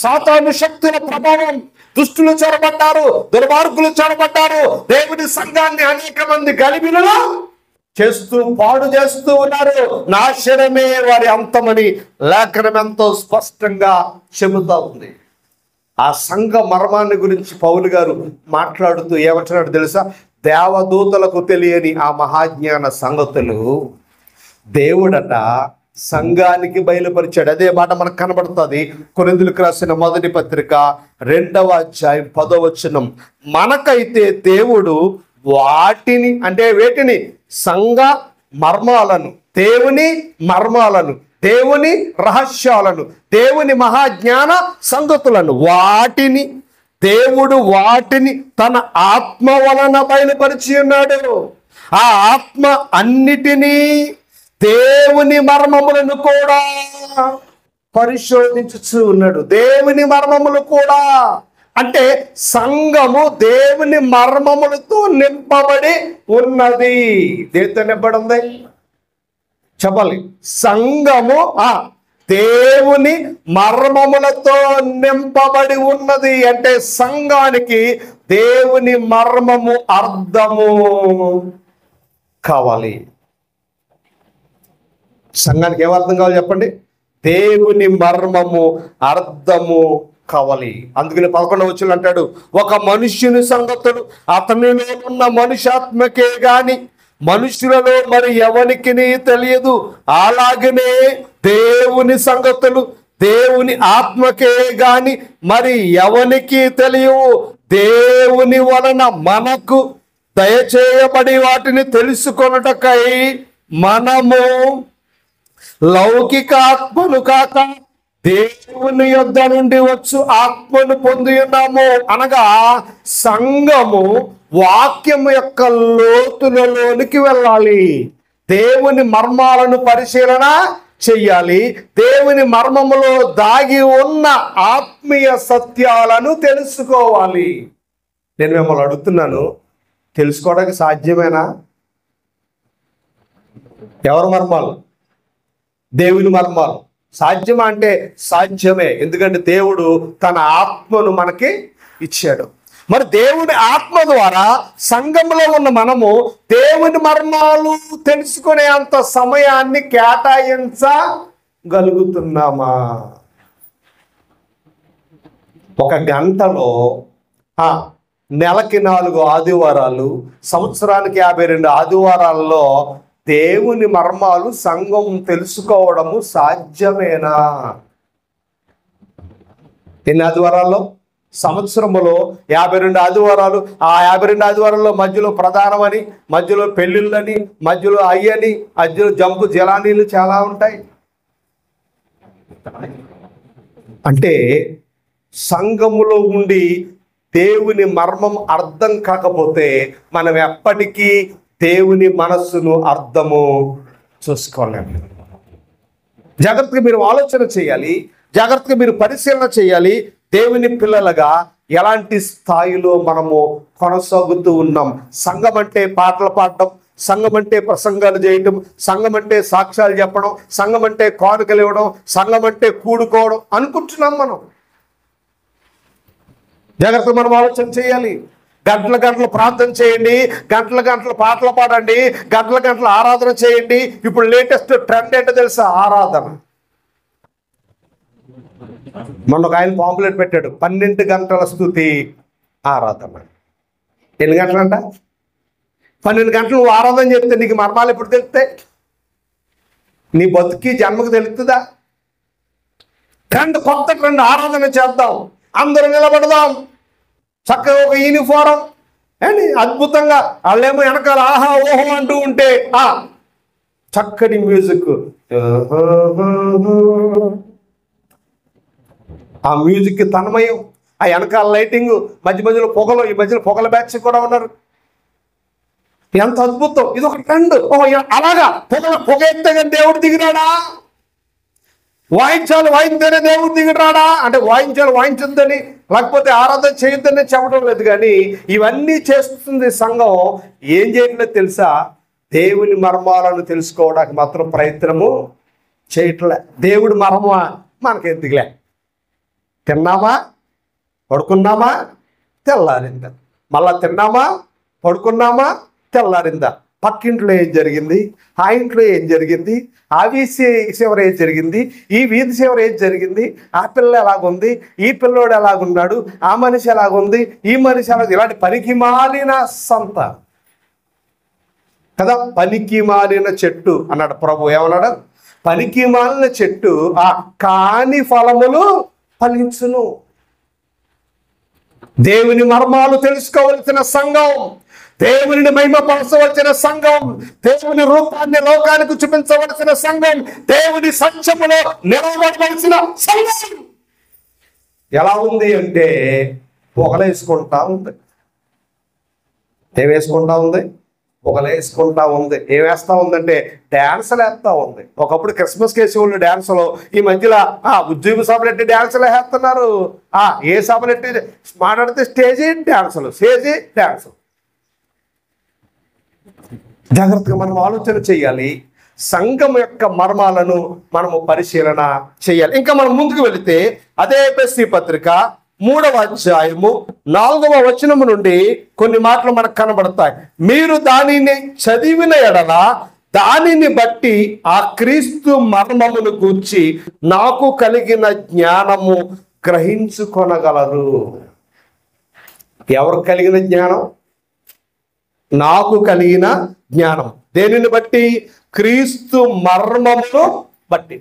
సాతాను శక్తుల ప్రభావం, దుష్టులు చొరబడ్డారు, దుర్మార్గులు చొరబడ్డారు. దేవుని సంఘాన్ని అనేక మంది గలిబిలలో చేస్తూ పాడు చేస్తూ ఉన్నారు. నాశనమే వారి అంతమని లేఖనం ఎంతో స్పష్టంగా చెబుతా ఉంది. ఆ సంఘ మర్మాన్ని గురించి పౌలు గారు మాట్లాడుతూ ఏమంటున్నాడు తెలుసా? దేవదూతలకు తెలియని ఆ మహాజ్ఞాన సంగతులు దేవుడట సంఘానికి బయలుపరిచాడు. అదే మాట మనకు కనబడుతుంది కొరింథీయులకు రాసిన మొదటి పత్రిక 2వ అధ్యాయం 10వ వచనం. మనకైతే దేవుడు వాటిని, అంటే వేటిని? సంఘ మర్మాలను, దేవుని మర్మాలను, దేవుని రహస్యాలను, దేవుని మహాజ్ఞాన సంగతులను, దేవుడు వాటిని తన ఆత్మ వలన బయలుపరిచి ఉన్నాడు. ఆ ఆత్మ అన్నిటినీ, దేవుని మర్మములను కూడా పరిశోధించుచూ ఉన్నాడు. దేవుని మర్మములు కూడా అంటే సంఘము దేవుని మర్మములతో నింపబడి ఉన్నది. దేనితో నింపబడి ఉంది చెప్పాలి? సంఘము దేవుని మర్మములతో నింపబడి ఉన్నది. అంటే సంఘానికి దేవుని మర్మము అర్థము కావాలి. సంఘానికి ఏమర్థం కావాలి చెప్పండి? దేవుని మర్మము అర్థము కావాలి. అందుకని 11వ వచనం అంటాడు, ఒక మనుష్యుని సంగతులు అతనిలో ఉన్న మనుష్యాత్మకే గాని మనుషులలో మరి ఎవరికి తెలియదు. అలాగనే దేవుని సంగతులు దేవుని ఆత్మకే గాని మరి ఎవరికి తెలియవు. దేవుని వలన మనకు దయచేయబడి వాటిని తెలుసుకొనుటకై మనము లౌకిక ఆత్మను కాక దేవుని యొద్ద నుండి వచ్చు ఆత్మను పొంది ఉన్నాము. అనగా సంఘము వాక్యము యొక్క లోతులలోనికి వెళ్ళాలి, దేవుని మర్మాలను పరిశీలన చెయ్యాలి, దేవుని మర్మములో దాగి ఉన్న ఆత్మీయ సత్యాలను తెలుసుకోవాలి. నేను మిమ్మల్ని అడుగుతున్నాను, తెలుసుకోవడానికి సాధ్యమేనా? ఎవరి మర్మాలు? దేవుని మర్మాలు. సాధ్యమా అంటే సాధ్యమే. ఎందుకంటే దేవుడు తన ఆత్మను మనకి ఇచ్చాడు. మరి దేవుని ఆత్మ ద్వారా సంఘంలో ఉన్న మనము దేవుని మర్మాలు తెలుసుకునే అంత సమయాన్ని కేటాయించగలుగుతున్నామా? ఒక గంటలో నెలకి 4 ఆదివారాలు, సంవత్సరానికి 52 ఆదివారాల్లో దేవుని మర్మాలు సంఘం తెలుసుకోవడము సాధ్యమేనా? ఎన్ని ఆదివారాల్లో? సంవత్సరములో 52 ఆదివారాలు. ఆ 52 ఆదివారాల్లో మధ్యలో ప్రధానమని, మధ్యలో పెళ్ళిళ్ళని, మధ్యలో అయ్యని, మధ్యలో జంపు జలానీలు చాలా ఉంటాయి. అంటే సంఘములో ఉండి దేవుని మర్మం అర్థం కాకపోతే మనం ఎప్పటికీ దేవుని మనస్సును అర్థము చూసుకోలేము. జాగ్రత్తగా మీరు ఆలోచన చేయాలి, జాగ్రత్తగా మీరు పరిశీలన చేయాలి. దేవుని పిల్లలుగా ఎలాంటి స్థాయిలో మనము కొనసాగుతూ ఉన్నాం. సంఘం అంటే పాటలు పాడటం, సంఘం అంటే ప్రసంగాలు చేయటం, సంఘం అంటే సాక్ష్యాలు చెప్పడం, సంఘం అంటే కానుకలు ఇవ్వడం, సంఘం అంటే కూడుకోవడం అనుకుంటున్నాం మనం. జాగ్రత్తగా మనం ఆలోచన చేయాలి. గంటల గంటలు ప్రార్థన చేయండి, గంటల గంటలు పాటలు పాడండి, గంటల గంటలు ఆరాధన చేయండి. ఇప్పుడు లేటెస్ట్ ట్రెండ్ ఏంటో తెలుసా? ఆరాధన. మొన్న ఒక ఆయన పాంప్లెట్ పెట్టాడు, 12 గంటల స్తుతి ఆరాధన. ఎన్ని గంటలంట? 12 గంటలు నువ్వు ఆరాధన చెప్తే నీకు మర్మాలు ఎప్పుడు తెలుస్తాయి? నీ బతుకి జన్మకు తెలుస్తుందా? ట్రెండ్, కొత్త ట్రెండ్, ఆరాధన చేద్దాం, అందరూ నిలబడదాం, చక్కగా ఒక యూనిఫారం అండి, అద్భుతంగా. వాళ్ళేమో వెనకాల ఆహా ఓహో అంటూ ఉంటే చక్కటి మ్యూజిక్, ఆ మ్యూజిక్ తన్మయం, ఆ వెనకాల లైటింగ్, మధ్య మధ్యలో పొగలు, ఈ మధ్యలో పొగల బ్యాచ్ కూడా ఉన్నారు. ఎంత అద్భుతం! ఇది ఒక ట్రెండ్. అలాగా పొగ ఎత్తగా దేవుడు దిగిరాడా? వాయించాలి, వాయించనే దేవుడు దిగిరాడా? అంటే వాయించాలి, వాయించొద్దని, లేకపోతే ఆరాధన చేయొద్దని చెప్పడం లేదు. కానీ ఇవన్నీ చేస్తుంది సంఘం. ఏం చేయట్లేదు తెలుసా? దేవుని మర్మాలను తెలుసుకోవడానికి మాత్రం ప్రయత్నము చేయట్లే. దేవుడి మర్మ మనకెందుకులే, తిన్నామా పడుకున్నామా తెల్లారిందా, మళ్ళా తిన్నామా పడుకున్నామా తెల్లారిందా, పక్కింట్లో ఏం జరిగింది, ఆ ఇంట్లో ఏం జరిగింది, ఆ వీధి చివర ఏం జరిగింది, ఈ వీధి చివర ఏం జరిగింది, ఆ పిల్ల ఎలాగుంది, ఈ పిల్లోడు ఎలాగున్నాడు, ఆ మనిషి ఎలాగుంది, ఈ మనిషి ఎలాగ, ఇలాంటి పనికి మాలిన సంత కదా. పనికి మాలిన చెట్టు అన్నాడు ప్రభు. ఏమన్నాడు? పనికి మాలిన చెట్టు కాని ఫలములు ఫలించును. దేవుని మర్మాలు తెలుసుకోవలసిన సంఘం, దేవుని మహిమపరచవలసిన సంఘం, దేవుని రూపాన్ని లోకానికి చూపించవలసిన సంఘం, దేవుని సత్యములో నిలవబడవలసిన సంఘం ఎలా ఉంది అంటే పొగలేసుకుంటా ఉంది. ఏమేసుకుంటా ఉంది? పొగలేసుకుంటా ఉంది. ఏం వేస్తా ఉందంటే డ్యాన్సులు వేస్తా ఉంది. ఒకప్పుడు క్రిస్మస్ కేసేవాళ్ళు డ్యాన్సులు, ఈ మధ్యలో ఉద్యోగ సభలెట్టి డ్యాన్సులు వేస్తున్నారు. ఏ సభలెట్టి మాట్లాడితే స్టేజీ డ్యాన్సులు, స్టేజీ డ్యాన్సులు. జాగ్రత్తగా మనం ఆలోచన చేయాలి. సంఘం యొక్క మర్మాలను మనము పరిశీలన చేయాలి. ఇంకా మనం ముందుకు వెళితే అదే ఎఫెసీ పత్రిక 3వ అధ్యాయము 4వ వచనము నుండి కొన్ని మాటలు మనకు కనబడతాయి. మీరు దానిని చదివిన ఎడల దానిని బట్టి ఆ క్రీస్తు మర్మమును గూర్చి నాకు కలిగిన జ్ఞానము గ్రహించుకొనగలరు. ఎవరు కలిగిన జ్ఞానం? నాకు కలిగిన జ్ఞానం. దేనిని బట్టి? క్రీస్తు మర్మమును బట్టి.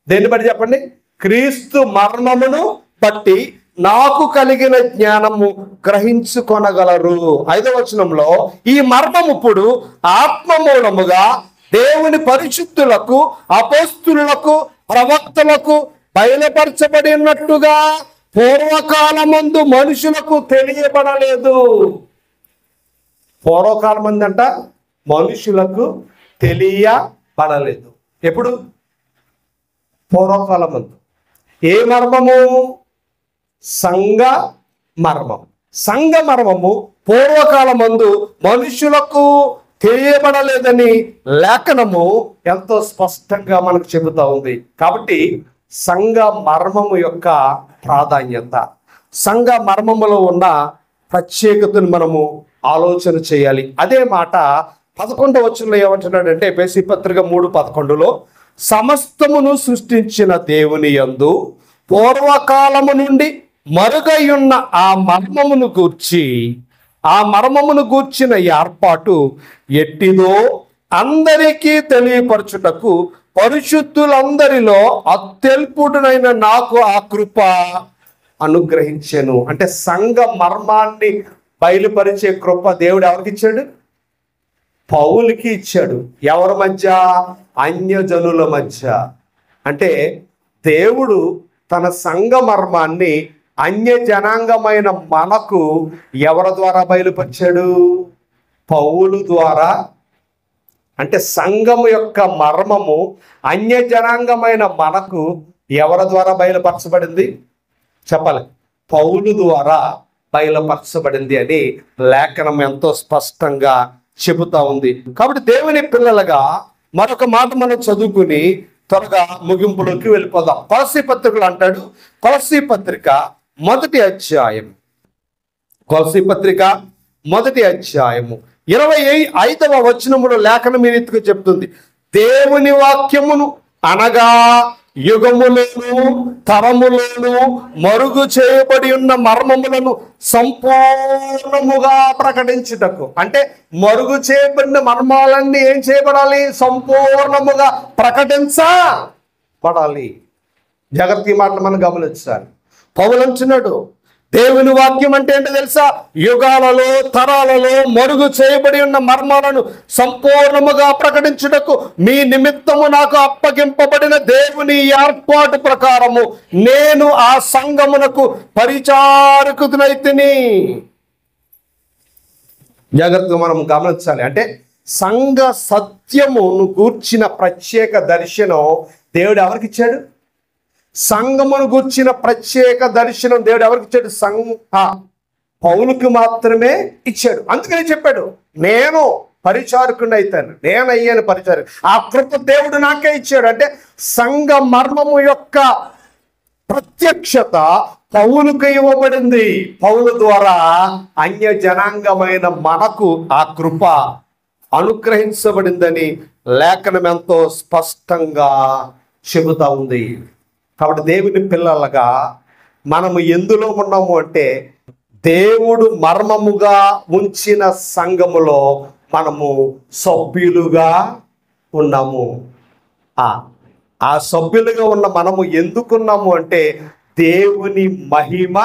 దేన్ని బట్టి చెప్పండి? క్రీస్తు మర్మమును బట్టి నాకు కలిగిన జ్ఞానము గ్రహించుకొనగలరు. 5వ వచనంలో ఈ మర్మము ఇప్పుడు ఆత్మ మూలముగా దేవుని పరిశుద్ధులకు, అపోస్తులకు, ప్రవక్తలకు బయలుపరచబడినట్టుగా పూర్వకాలమందు మనుషులకు తెలియబడలేదు. పూర్వకాలం అందంట మనుషులకు తెలియబడలేదు. ఎప్పుడు? పూర్వకాలం అందు. ఏ మర్మము? సంఘ మర్మం. సంఘ మర్మము పూర్వకాలమందు మనుషులకు తెలియబడలేదని లేఖనము ఎంతో స్పష్టంగా మనకు చెబుతా ఉంది. కాబట్టి సంఘ మర్మము యొక్క ప్రాధాన్యత, సంఘ మర్మములో ఉన్న ప్రత్యేకతను మనము ఆలోచన చేయాలి. అదే మాట 11వ వచనంలో ఏమంటున్నాడంటే ఎఫెసీ పత్రిక 3:11లో సమస్తమును సృష్టించిన దేవుని యందు పూర్వకాలము నుండి మరుగైయున్న ఆ మర్మమును గూర్చిన ఏర్పాటు ఎట్టిదో అందరికీ తెలియపరచుటకు పరిశుద్ధులందరిలో అత్యల్పుడైన నాకు ఆ కృప అనుగ్రహించెను. అంటే సంఘ మర్మాన్ని బయలుపరిచే కృప దేవుడు ఎవరికి ఇచ్చాడు? పౌలుకి ఇచ్చాడు. ఎవరి మధ్య? అన్యజనుల మధ్య. అంటే దేవుడు తన సంఘ మర్మాన్ని అన్య జనాంగమైన మనకు ఎవరి ద్వారా బయలుపరిచాడు? పౌలు ద్వారా. అంటే సంఘము యొక్క మర్మము అన్య జనాంగమైన మనకు ఎవరి ద్వారా బయలుపరచబడింది? చెప్పాలి, పౌలు ద్వారా బయలుపరచబడింది అని లేఖనం ఎంతో స్పష్టంగా చెబుతా ఉంది. కాబట్టి దేవుని పిల్లలుగా మరొక మాట మనం చదువుకుని త్వరగా ముగింపులోకి వెళ్ళిపోదాం. కొలస్సీ పత్రికలు అంటాడు, కొలస్సీ పత్రిక మొదటి అధ్యాయం, కొలస్సీ పత్రిక మొదటి అధ్యాయము 25వ వచనములో లేఖనం ఈ రీతిగా చెప్తుంది, దేవుని వాక్యమును అనగా యుగములను తరములను మరుగు చేయబడి ఉన్న మర్మములను సంపూర్ణముగా ప్రకటించుటకు. అంటే మరుగు చేయబడిన మర్మాలన్నీ ఏం చేయబడాలి? సంపూర్ణముగా ప్రకటించబడాలి. జాగ్రత్త మాటలు మనం గమనించాలి. పౌలు అంటున్నాడు, దేవుని వాక్యం అంటే ఏంటో తెలుసా? యుగాలలో తరాలలో మరుగు చేయబడి ఉన్న మర్మాలను సంపూర్ణముగా ప్రకటించుటకు మీ నిమిత్తము నాకు అప్పగింపబడిన దేవుని ఏర్పాటు ప్రకారము నేను ఆ సంఘమునకు పరిచారకునైతిని. జాగ్రత్తగా మనం గమనించాలి. అంటే సంఘ సత్యమును గూర్చిన ప్రత్యేక దర్శనం దేవుడు ఎవరికి ఇచ్చాడు? సంఘమును గూర్చిన ప్రత్యేక దర్శనం దేవుడు ఎవరికి ఇచ్చాడు? పౌలుకి మాత్రమే ఇచ్చాడు. అందుకని చెప్పాడు, నేను పరిచారకుని అవుతాను, నేను అయ్యాను పరిచారక. ఆ కృప దేవుడు నాకే ఇచ్చాడు. అంటే సంఘ మర్మము యొక్క ప్రత్యక్షత పౌలుకు ఇవ్వబడింది. పౌలు ద్వారా అన్య జనాంగమైన మనకు ఆ కృప అనుగ్రహించబడిందని లేఖనం ఎంతో స్పష్టంగా చెబుతా ఉంది. కాబట్టి దేవుని పిల్లలుగా మనము ఎందులో ఉన్నాము అంటే దేవుడు మర్మముగా ఉంచిన సంఘములో మనము సభ్యులుగా ఉన్నాము. ఆ సభ్యులుగా ఉన్న మనము ఎందుకున్నాము అంటే దేవుని మహిమ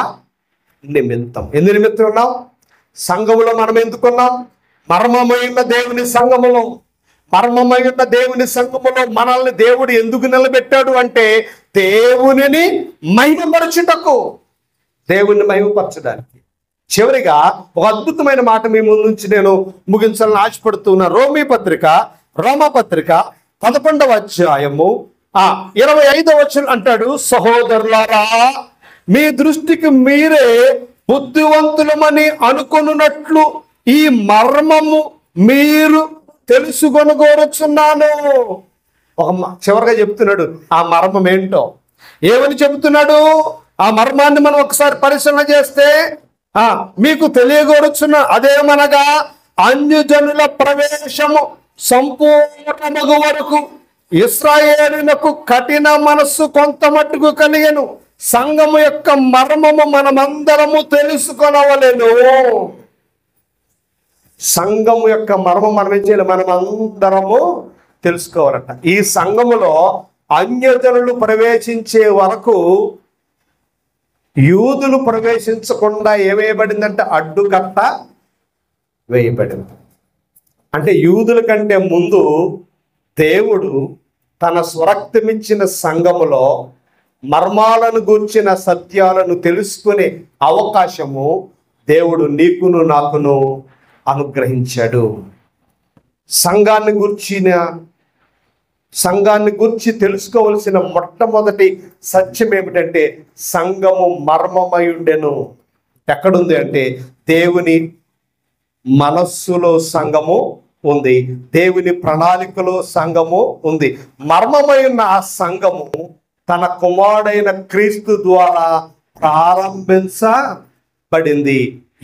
నిమిత్తం. ఎందు నిమిత్తం ఉన్నాం? సంఘములో మనం ఎందుకున్నాం? మర్మమైన దేవుని సంఘములో. మర్మమైన దేవుని సంఘములో మనల్ని దేవుడు ఎందుకు నిలబెట్టాడు అంటే దేవునిని మహిమపరచుటకు, దేవుని మహిమపరచడానికి. చివరిగా ఒక అద్భుతమైన మాట మీ ముందు నుంచి నేను ముగించాలని ఆశపడుతున్న రోమపత్రిక 11వ అధ్యాయము 25వ వచనం అంటాడు, సహోదరులారా మీ దృష్టికి మీరే బుద్ధివంతులమని అనుకొనున్నట్లు ఈ మర్మము మీరు తెలుసుకొనగోరుచున్నాను. చివరిగా చెప్తున్నాడు ఆ మర్మం ఏంటో. ఏమని చెబుతున్నాడు? ఆ మర్మాన్ని మనం ఒకసారి పరిశీలన చేస్తే మీకు తెలియగోరుచున్న అదేమనగా అన్యజనుల ప్రవేశము సంపూర్ణమగు వరకు ఇశ్రాయేలునకు కఠిన మనస్సు కొంత మట్టుకు కలిగెను. సంఘము యొక్క మర్మము మనమందరము తెలుసుకొనవలెను. సంఘము యొక్క మర్మం మనం ఏం చేయాలి? మనం అందరము తెలుసుకోవాలట. ఈ సంఘములో అన్యజనులు ప్రవేశించే వరకు యూదులు ప్రవేశించకుండా ఏవేయబడిందంటే అడ్డుకట్ట వేయబడింది. అంటే యూదుల కంటే ముందు దేవుడు తన స్వరక్తమిచ్చిన సంఘములో మర్మాలను గూర్చిన సత్యాలను తెలుసుకునే అవకాశము దేవుడు నీకును నాకును అనుగ్రహించాడు. సంఘాన్ని గురించి తెలుసుకోవలసిన మొట్టమొదటి సత్యం ఏమిటంటే సంఘము మర్మమై ఉండెను. ఎక్కడుంది అంటే దేవుని మనస్సులో సంఘము ఉంది, దేవుని ప్రణాళికలో సంఘము ఉంది. మర్మమై ఉన్న ఆ సంఘము తన కుమారుడైన క్రీస్తు ద్వారా ప్రారంభించబడింది.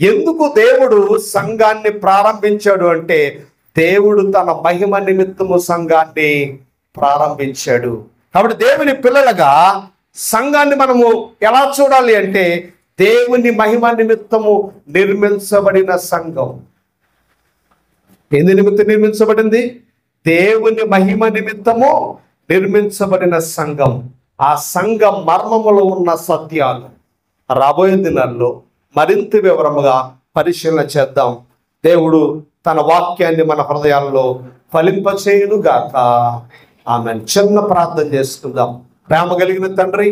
ఎందుకు దేవుడు సంఘాన్ని ప్రారంభించాడు అంటే దేవుడు తన మహిమ నిమిత్తము సంఘాన్ని ప్రారంభించాడు. కాబట్టి దేవుని పిల్లలుగా సంఘాన్ని మనము ఎలా చూడాలి అంటే దేవుని మహిమ నిమిత్తము నిర్మించబడిన సంఘం. ఎందు నిమిత్తం నిర్మించబడింది? దేవుని మహిమ నిమిత్తము నిర్మించబడిన సంఘం. ఆ సంఘ మర్మములో ఉన్న సత్యాలు రాబోయే దినాల్లో మరింత వివరముగా పరిశీలన చేద్దాం. దేవుడు తన వాక్యాన్ని మన హృదయాల్లో ఫలింపచేయునుగాక. ఆమెన్. చిన్న ప్రార్థన చేసుకుందాం. ప్రేమ కలిగిన తండ్రి,